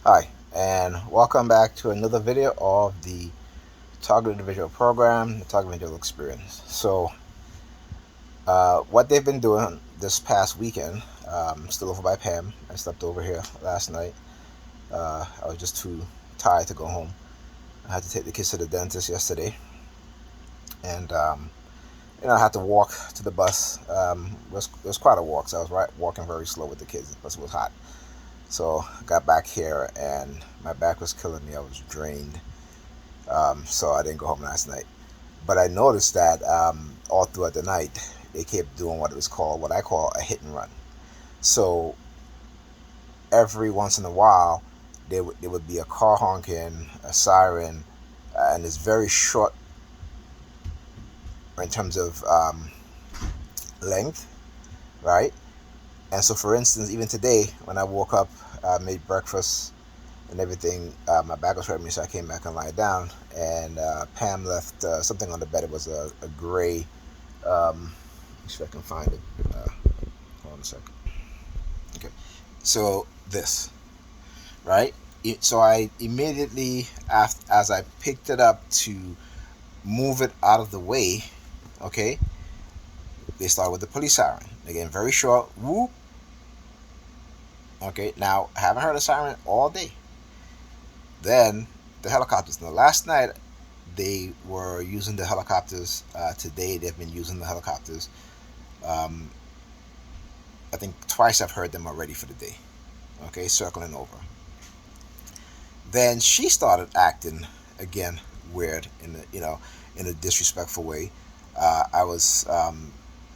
Hi, and welcome back to another video of the Target Individual Program, the Target Individual Experience. What they've been doing this past weekend, still over by Pam. I slept over here last night. I was just too tired to go home. I had to take the kids to the dentist yesterday, and I had to walk to the bus. It was quite a walk, so I was walking very slow with the kids. Plus, it was hot. So I got back here, and my back was killing me. I was drained. So I didn't go home last night. But I noticed that all throughout the night, they kept doing what I call a hit and run. So every once in a while, there would be a car honking, a siren, and it's very short in terms of length, right? And so, for instance, even today, when I woke up, made breakfast and everything, my back was hurting me, so I came back and lied down. And Pam left something on the bed. It was a gray. Let me see if I can find it. Hold on a second. Okay. So this, right? So I immediately, after, as I picked it up to move it out of the way, okay, they started with the police siren. Again, very short. Whoop. Okay. Now, I haven't heard a siren all day. Then the helicopters. Now, last night they were using the helicopters. Today they've been using the helicopters. Um, I think twice I've heard them already for the day. Okay, circling over. Then she started acting again weird in a disrespectful way. I was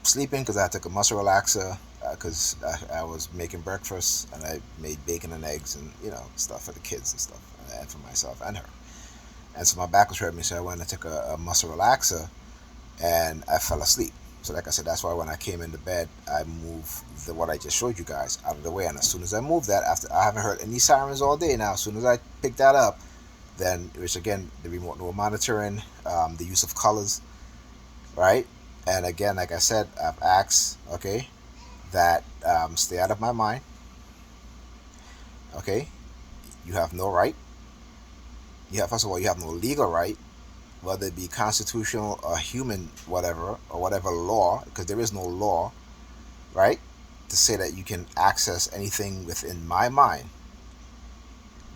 sleeping because I took a muscle relaxer because I was making breakfast and I made bacon and eggs and stuff for the kids and stuff and for myself and her. And so my back was hurting me, so I went and took a muscle relaxer and I fell asleep. So like I said, that's why when I came into bed, I moved what I just showed you guys out of the way. And as soon as I moved that, after I haven't heard any sirens all day now, as soon as I picked that up, then which again the remote no monitoring, the use of colors, right? And again, like I said, I've asked, okay, that stay out of my mind. Okay, you have no right. You have first of all, you have no legal right, whether it be constitutional or human, whatever or whatever law, because there is no law, right, to say that you can access anything within my mind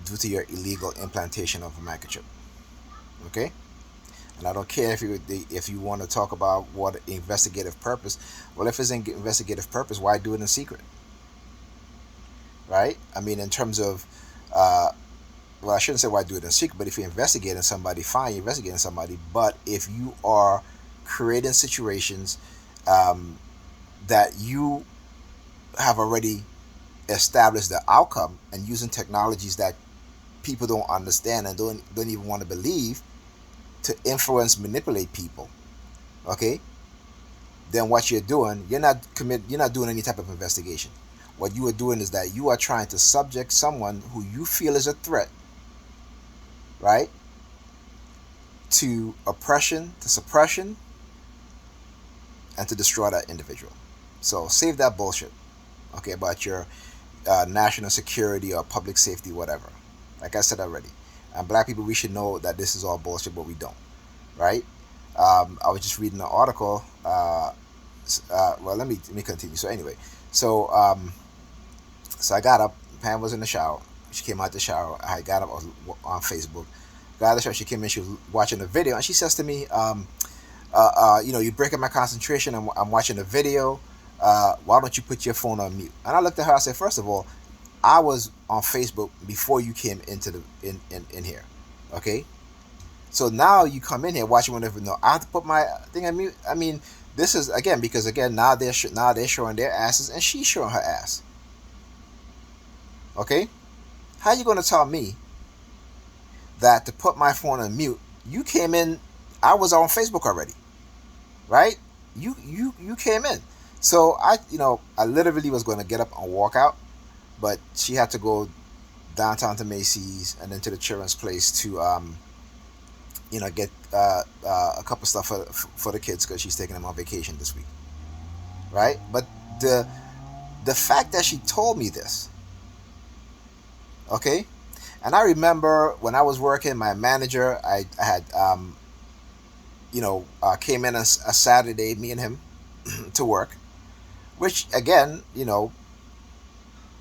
due to your illegal implantation of a microchip. Okay, and I don't care if you want to talk about what investigative purpose. Well, if it's an investigative purpose, why do it in secret, right? I mean, in terms of, uh, well, I shouldn't say why do it in secret, but if you're investigating somebody, fine, you're investigating somebody. But if you are creating situations um, that you have already established the outcome and using technologies that people don't understand and don't even want to believe to influence, manipulate people, okay, then what you're not doing any type of investigation. What you are doing is that you are trying to subject someone who you feel is a threat, right, to oppression, to suppression, and to destroy that individual. So save that bullshit, okay, about your national security or public safety, whatever. Like I said already, and black people, we should know that this is all bullshit, but we don't, right? I was just reading an article. Well, let me continue. So anyway, so so I got up. Pam was in the shower. She came out the shower. I got up. I was on Facebook. Got out of the shower. She came in. She was watching the video, and she says to me, you're breaking my concentration. I'm watching the video. Why don't you put your phone on mute?" And I looked at her. I said, "First of all, I was on Facebook before you came into in here. Okay, so now you come in here watching whatever. No, I have to put my thing on mute. I mean, this is again because again now they're showing their asses and she's showing her ass. Okay, how you gonna tell me that to put my phone on mute? You came in. I was on Facebook already, right? You came in. So I literally was going to get up and walk out, but she had to go downtown to Macy's and then to the children's place to get a couple stuff for the kids because she's taking them on vacation this week, right? But the the fact that she told me this, okay, And I remember when I was working, my manager, I had came in a Saturday, me and him, to work. Which again,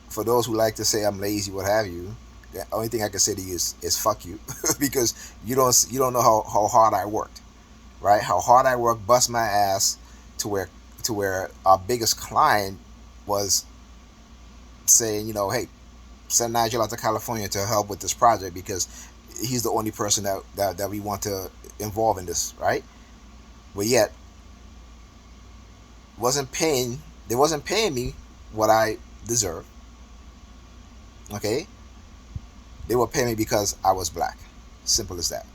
for those who like to say I'm lazy, what have you, the only thing I can say to you is fuck you, because you don't know how hard I worked, right? How hard I worked, bust my ass to where our biggest client was saying, hey, send Nigel out to California to help with this project because he's the only person that we want to involve in this, right? But yet wasn't paying they wasn't paying me what I deserve. Okay, they were paying me because I was black. Simple as that.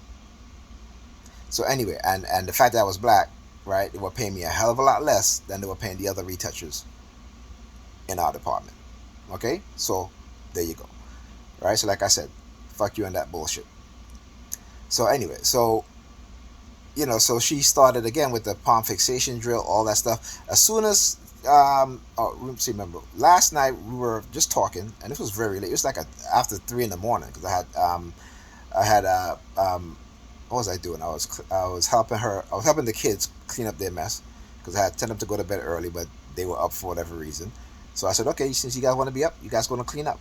So anyway, and the fact that I was black, right? They were paying me a hell of a lot less than they were paying the other retouchers in our department. Okay, so there you go. Right. So like I said, fuck you and that bullshit. So anyway, so she started again with the palm fixation drill, all that stuff. As soon as see, remember last night we were just talking, and this was very late. It was like after 3 in the morning because I had what was I doing? I was helping her. I was helping the kids clean up their mess because I had tend them to go to bed early, but they were up for whatever reason. So I said, okay, since you guys want to be up, you guys going to clean up.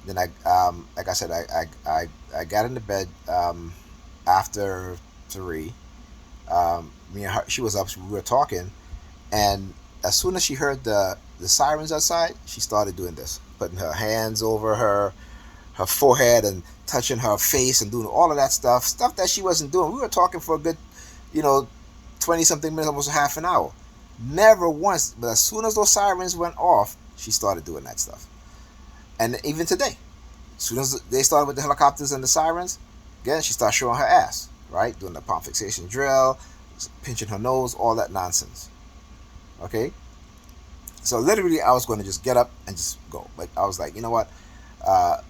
Then like I said, I got into bed after 3. Me and her, she was up. We were talking, and as soon as she heard the sirens outside, she started doing this, putting her hands over her forehead and touching her face and doing all of that stuff that she wasn't doing. We were talking for a good, you know, 20 something minutes, almost half an hour. Never once, but as soon as those sirens went off, she started doing that stuff. And even today, as soon as they started with the helicopters and the sirens, again, she started showing her ass, right? Doing the palm fixation drill, pinching her nose, all that nonsense. Okay? So literally, I was going to just get up and just go. But I was like, you know what? Uh,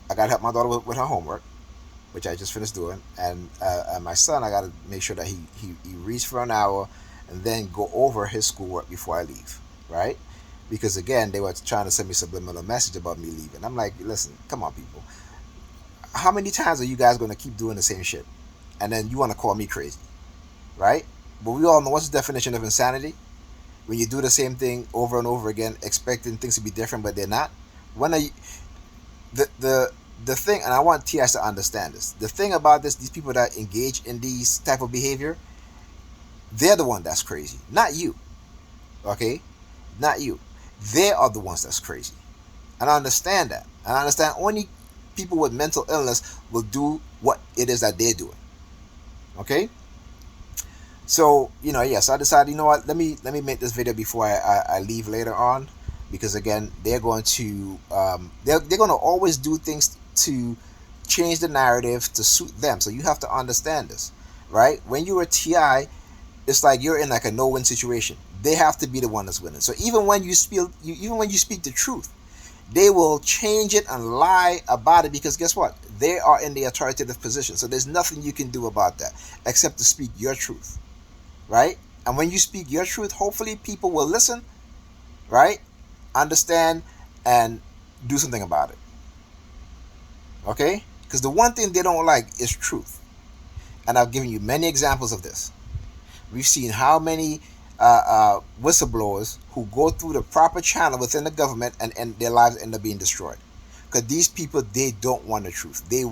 I got to help my daughter with her homework, which I just finished doing. And my son, I got to make sure that he reads for an hour and then go over his schoolwork before I leave, right? Because again, they were trying to send me subliminal message about me leaving. I'm like, listen, come on, people. How many times are you guys going to keep doing the same shit? And then you want to call me crazy, right? But we all know what's the definition of insanity? When you do the same thing over and over again, expecting things to be different, but they're not. When are you, the thing, and I want TS to understand this. The thing about this, these people that engage in these type of behavior, they're the one that's crazy, not you. Okay, not you. They are the ones that's crazy, and I understand that. And I understand only people with mental illness will do what it is that they're doing. Okay, so yes, I decided, what, let me make this video before I leave later on, because again, they're going to they're going to always do things to change the narrative to suit them. So you have to understand this, right? When you're a TI, it's like you're in like a no-win situation. They have to be the one that's winning. So even when you speak the truth, they will change it and lie about it, because guess what? They are in the authoritative position. So there's nothing you can do about that except to speak your truth, right? And when you speak your truth, hopefully people will listen, right? Understand and do something about it. Okay? Because the one thing they don't like is truth. And I've given you many examples of this. We've seen how many whistleblowers who go through the proper channel within the government, and their lives end up being destroyed. Because these people, they don't want the truth. They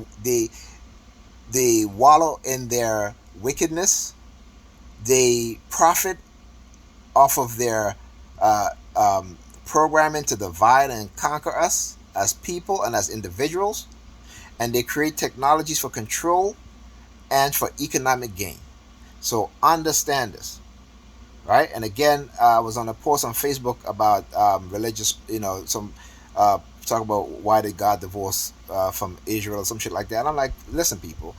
wallow in their wickedness. They profit off of their programming to divide and conquer us as people and as individuals. And they create technologies for control and for economic gain. So understand this, right? And again, I was on a post on Facebook about religious, some talk about why did God divorce from Israel or some shit like that. And I'm like, listen, people,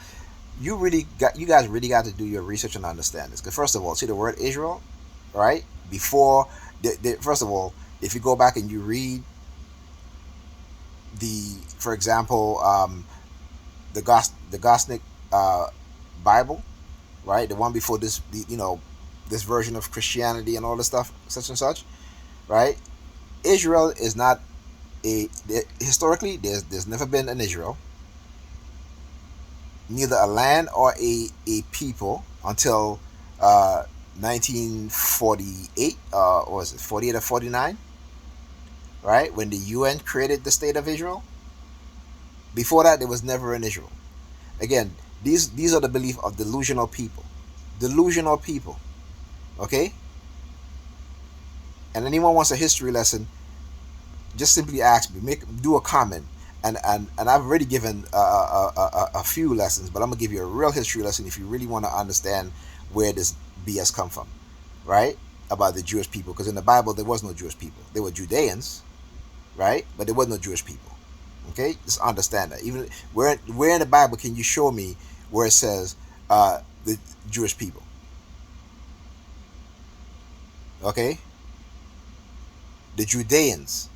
you guys really got to do your research and understand this. Because first of all, see the word Israel, right? Before, first of all, if you go back and you read for example, the Gosnick Bible, right? The one before this, this version of Christianity and all this stuff, such and such, right? Israel is not historically, there's never been an Israel, neither a land or a people until uh, 1948, or was it 48 or 49, right? When the UN created the state of Israel. Before that, there was never an Israel. Again, these are the belief of delusional people. Delusional people. Okay? And anyone wants a history lesson, just simply ask me. Do a comment. And I've already given a few lessons, but I'm gonna give you a real history lesson if you really want to understand where this BS come from, right? About the Jewish people, because in the Bible there was no Jewish people. There were Judeans, right? But there was no Jewish people. Okay, just understand that. Even where in the Bible can you show me where it says the Jewish people? Okay, the Judeans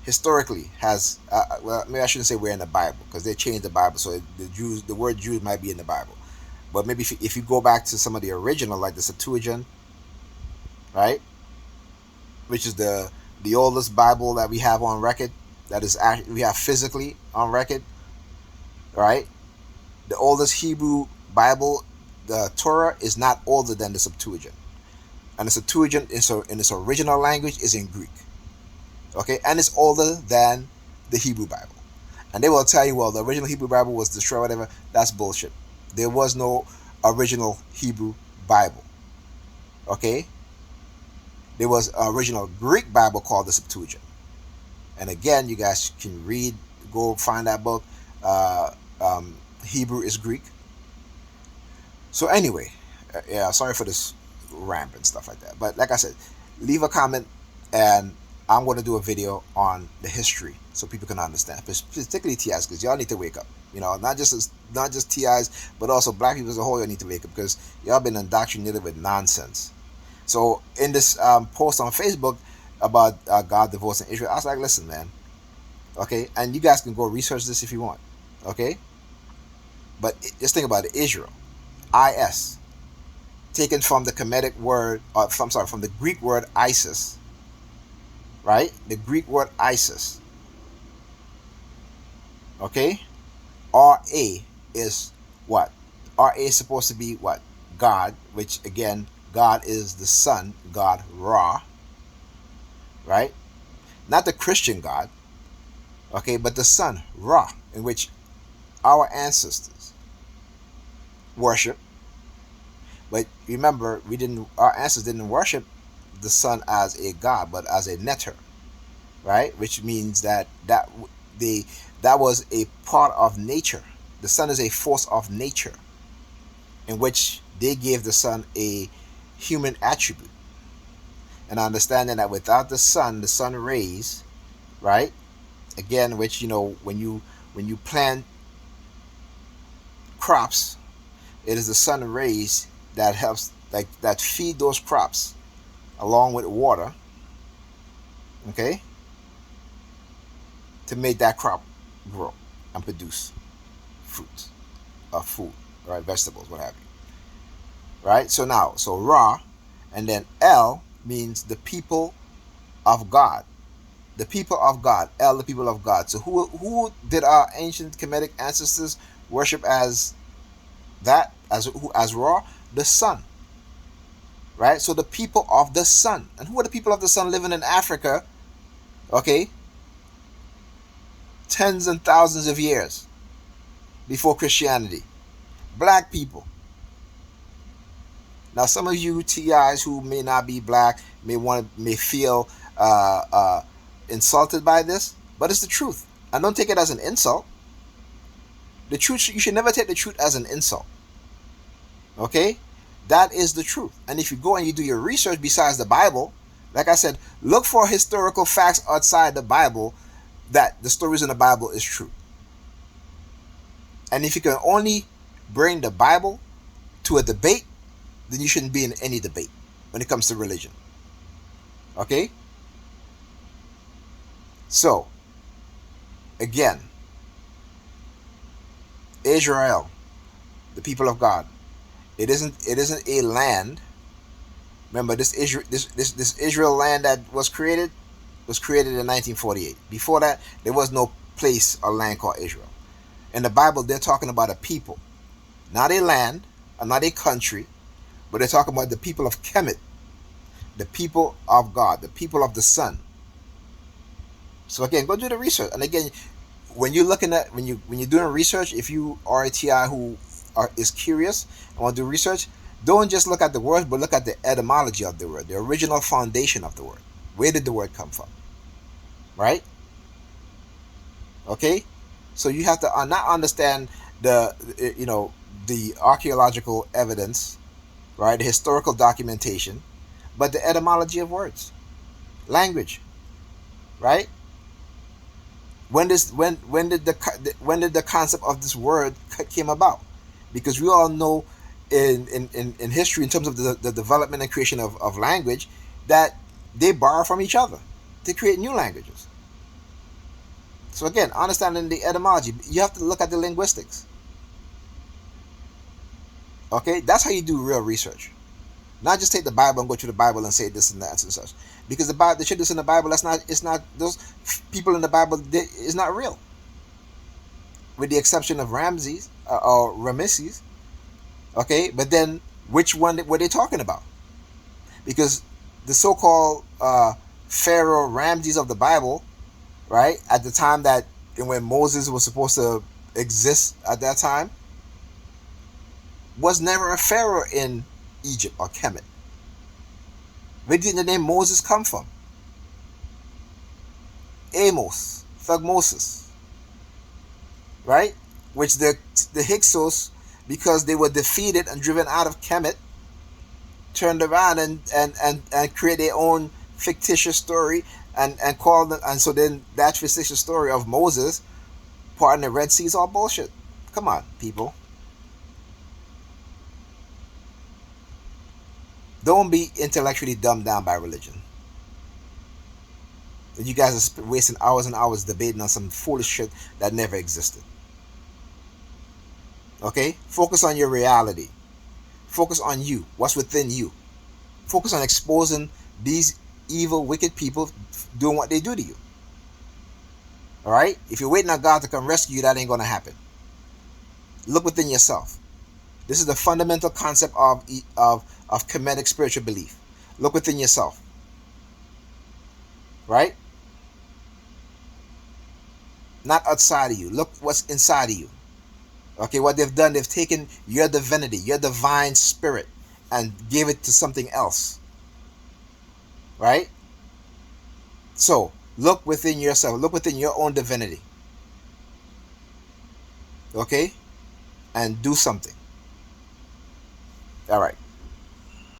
historically has well, maybe I shouldn't say we're in the Bible because they changed the Bible, so the word Jews might be in the Bible, but maybe if you go back to some of the original, like the Septuagint, right, which is the oldest Bible that we have on record, that is actually we have physically on record, right? The oldest Hebrew Bible, the Torah, is not older than the Septuagint, and the Septuagint in its original language is in Greek. Okay, and it's older than the Hebrew Bible. And they will tell you, well, the original Hebrew Bible was destroyed, whatever. That's bullshit. There was no original Hebrew Bible. Okay, there was an original Greek Bible called the Septuagint. And again, you guys can read, go find that book. Uh, Hebrew is Greek. So anyway, yeah, sorry for this ramp and stuff like that. But like I said, leave a comment, and I'm going to do a video on the history so people can understand, particularly TIs, because y'all need to wake up. You know, not just TIs, but also black people as a whole. Y'all need to wake up because y'all been indoctrinated with nonsense. So in this post on Facebook about God divorcing Israel, I was like, listen, man, okay, and you guys can go research this if you want, okay, but just think about it. Israel, is taken from the Kemetic word, from the Greek word Isis, right? The Greek word Isis. Okay? Ra is what? Ra is supposed to be what? God, which again, God is the sun, God Ra, right? Not the Christian God, okay, but the sun, Ra, in which our ancestors worship. But remember, our ancestors didn't worship the sun as a god, but as a neter, right? Which means that was a part of nature. The sun is a force of nature, in which they gave the sun a human attribute. And understanding that without the sun rays, right? Again, which when you plant crops, it is the sun rays that helps, like that feed those crops along with water, okay, to make that crop grow and produce fruits or food, right? Vegetables, what have you, right? So Ra, and then El means the people of God. The people of God. El, the people of God. So who did our ancient Kemetic ancestors worship as that? As Ra? The sun. Right? So the people of the sun. And who are the people of the sun living in Africa? Okay? Tens and thousands of years before Christianity. Black people. Now, some of you TIs who may not be black may feel insulted by this, but it's the truth. And don't take it as an insult. The truth, you should never take the truth as an insult. Okay? That is the truth. And if you go and you do your research besides the Bible, like I said, look for historical facts outside the Bible that the stories in the Bible is true. And if you can only bring the Bible to a debate, then you shouldn't be in any debate when it comes to religion. Okay? So, again, Israel, the people of God, it isn't a land. Remember, this Israel land that was created in 1948. Before that, there was no place or land called Israel. In the Bible, they're talking about a people. not a land, and not a country, but they're talking about the people of Kemet, the people of God, the people of the Son. So again, go do the research. And again, when you're looking at when you're doing research, if you are a TI who is curious and want to do research, don't just look at the word, but look at the etymology of the word, the original foundation of the word. Where did the word come from? Right? Okay. So you have to not understand the the archaeological evidence, right? The historical documentation, but the etymology of words, language, right? When did the concept of this word came about? Because we all know in history, in terms of the development and creation of language, that they borrow from each other to create new languages. So again, understanding the etymology, you have to look at the linguistics. Okay, that's how you do real research. Not just take the Bible and go to the Bible and say this and that and such. Because the Bible, the shit that's in the Bible, that's not. It's not those people in the Bible. Is not real, with the exception of Ramses or Rameses. Okay, but then which one were they talking about? Because the so-called Pharaoh Ramses of the Bible, right, at the time that when Moses was supposed to exist at that time, was never a pharaoh in Egypt or Kemet. Where did the name Moses come from? Amos, Thugmosis, right? Which the Hyksos, because they were defeated and driven out of Kemet, turned around and create their own fictitious story and called it, and so then that fictitious story of Moses parting the Red Sea is all bullshit. Come on, people. Don't be intellectually dumbed down by religion. You guys are wasting hours and hours debating on some foolish shit that never existed. Okay? Focus on your reality. Focus on you. What's within you. Focus on exposing these evil, wicked people doing what they do to you. Alright? If you're waiting on God to come rescue you, that ain't going to happen. Look within yourself. This is the fundamental concept of Kemetic spiritual belief. Look within yourself. Right? Not outside of you. Look what's inside of you. Okay, what they've done, they've taken your divinity, your divine spirit, and gave it to something else. Right? So, look within yourself. Look within your own divinity. Okay? And do something. All right.